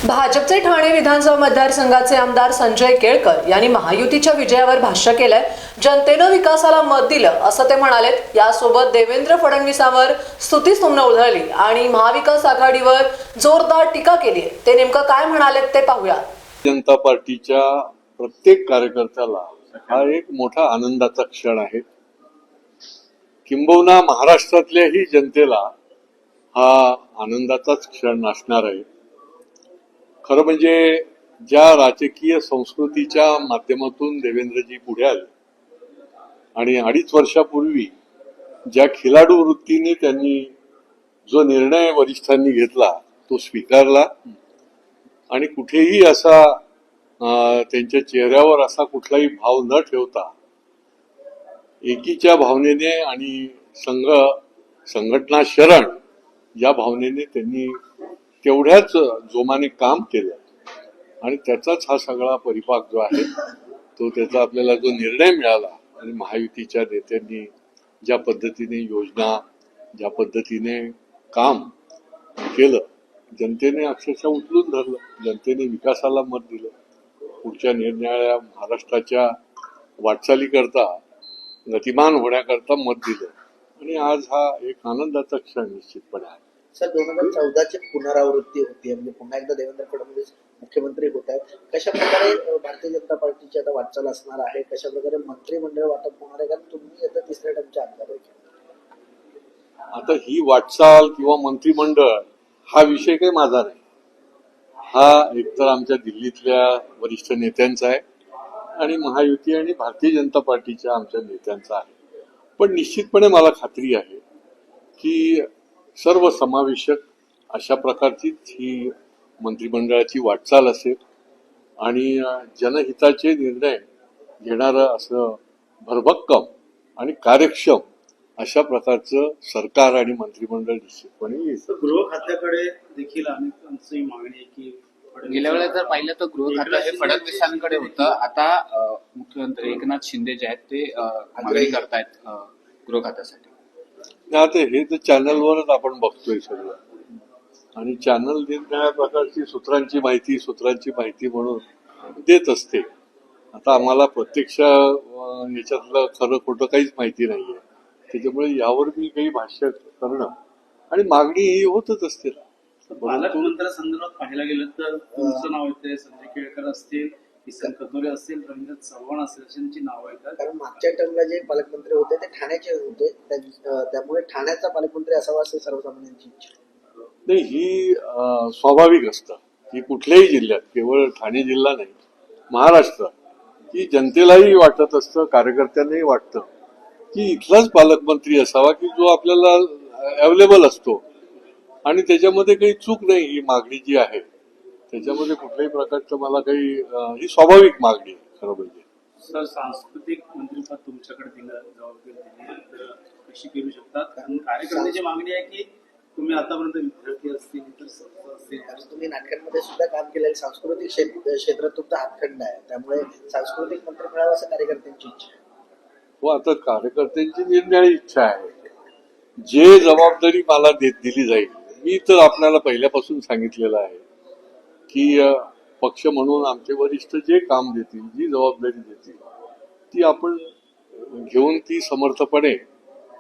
भाजपचे ठाणे विधानसभा मतदारसंघाचे आमदार संजय केळकर यांनी महायुतीच्या विजयावर भाष्य केलंय. जनतेनं विकासाला मत दिलं असं ते म्हणालेत. यासोबत देवेंद्र फडणवीसांवर स्तुतीस्तुमनं उधळली आणि महाविकास आघाडीवर जोरदार टीका केली. ते नेमकं काय म्हणालेत ते पाहूया. जनता पार्टीच्या प्रत्येक कार्यकर्त्याला हा एक मोठा आनंदाचा क्षण आहे. किंबहुना महाराष्ट्रातल्याही जनतेला हा आनंदाचाच क्षण असणार आहे. खरं म्हणजे ज्या राजकीय संस्कृतीच्या माध्यमातून देवेंद्रजी पुढे आले आणि 2.5 वर्षापूर्वी ज्या खिलाडू वृत्तीने त्यांनी जो निर्णय वरिष्ठांनी घेतला तो स्वीकारला आणि कुठेही असा त्यांच्या चेहऱ्यावर असा कुठलाही भाव न ठेवता एकीच्या भावनेने आणि संघटना शरण या भावनेने त्यांनी तेवढ्याच जोमाने काम केलं आणि त्याचाच हा सगळा परिपाक जो आहे तो त्याचा आपल्याला जो निर्णय मिळाला आणि महायुतीच्या नेत्यांनी ज्या पद्धतीने योजना ज्या पद्धतीने काम केलं, जनतेने अक्षरशः उचलून धरलं. जनतेने विकासाला मत दिलं. पुढच्या निरनिराळ्या महाराष्ट्राच्या वाटचालीकरता गतिमान होण्याकरता मत दिलं आणि आज हा एक आनंदाचा क्षण निश्चितपणे आहे. सर, 2014ची पुनरावृत्ती होती, म्हणजे पुन्हा एकदा देवेंद्र फडणवीस मुख्यमंत्री होत आहेत. कशा प्रकारे भारतीय जनता पार्टीची आता वाटचाल असणार आहे? कशा प्रकारे मंत्रिमंडळ वाटप होणार आहे? कारण तुम्ही आता 3ऱ्या टर्मचे आमदार आहे. आता ही वाटचाल किंवा मंत्रिमंडळ हा विषय काही माझा नाही. हा एकतर आमच्या दिल्लीतल्या वरिष्ठ नेत्यांचा आहे आणि महायुती आणि भारतीय जनता पार्टीच्या आमच्या नेत्यांचा आहे. पण निश्चितपणे मला खात्री आहे की सर्व समावेशक अशा प्रकारचीच ही मंत्रिमंडळाची वाटचाल असेल आणि जनहिताचे निर्णय घेणारं असं भरभक्कम आणि कार्यक्षम अशा प्रकारचं सरकार आणि मंत्रिमंडळ निश्चितपणे येईल. गृह खात्याकडे देखील अनेकांची मागणी आहे की गेल्या वेळेस जर पाहिलं तर गृह खातं हे फडणवीसांकडे होतं. आता मुख्यमंत्री एकनाथ शिंदे जे आहेत ते मागणी करतायत गृह खात्यासाठी. आता हे तर चॅनलवरच आपण बघतोय सगळं आणि चॅनल निरनिराळ्या प्रकारची सूत्रांची माहिती म्हणून देत असते. आता आम्हाला प्रत्यक्ष याच्यातलं खरं खोटं काहीच माहिती नाहीये. त्याच्यामुळे यावर मी काही भाष्य करणं आणि मागणी ही होतच असते. पालकमंत्र्यांसंदर्भात पाहायला गेलं तर तुमचं नाव येते, संजय केळकर असतील, किसन कथोरे असतील, रवींद्र चव्हाण असतील अशांची नावं येतात. कारण मागच्या टर्मला जे पालकमंत्री होते ते ठाण्याचे होते, त्यामुळे ठाण्याचा पालकमंत्री असावा असे सर्वसामान्यांची इच्छा. नाही, ही स्वाभाविक असतं की कुठल्याही जिल्ह्यात, केवळ ठाणे जिल्हा नाही, महाराष्ट्रात की जनतेलाही वाटत असतं, कार्यकर्त्यांनाही वाटतं की इथलाच पालकमंत्री असावा की जो आपल्याला अवेलेबल असतो आणि त्याच्यामध्ये काही चूक नाही. ही मागणी जी आहे त्याच्यामध्ये कुठल्याही प्रकारचं मला काही ही स्वाभाविक मागणी आहे खरं म्हणजे. सर, सांस्कृतिक मंत्रिपद तुमच्याकडे दिलं, जबाबदारी दिली, कशी करू शकतात? कारण कार्यकर्त्याची मागणी आहे की तुम्ही आतापर्यंत विद्यार्थी असतील, इतर संस्था असतील, तुम्ही नाटकांमध्ये सुद्धा काम केलेलं, सांस्कृतिक क्षेत्रात तुमचा हातखंड आहे, त्यामुळे सांस्कृतिक मंत्री मिळावं असं कार्यकर्त्यांची इच्छा. हो, आता कार्यकर्त्यांची निरनिराळी इच्छा आहे. जे जबाबदारी मला दिली जाईल, मी तर आपल्याला पहिल्यापासून सांगितलेलं आहे की पक्ष म्हणून आमचे वरिष्ठ जे काम देतील, जी जबाबदारी देतील ती आपण घेऊन ती समर्थपणे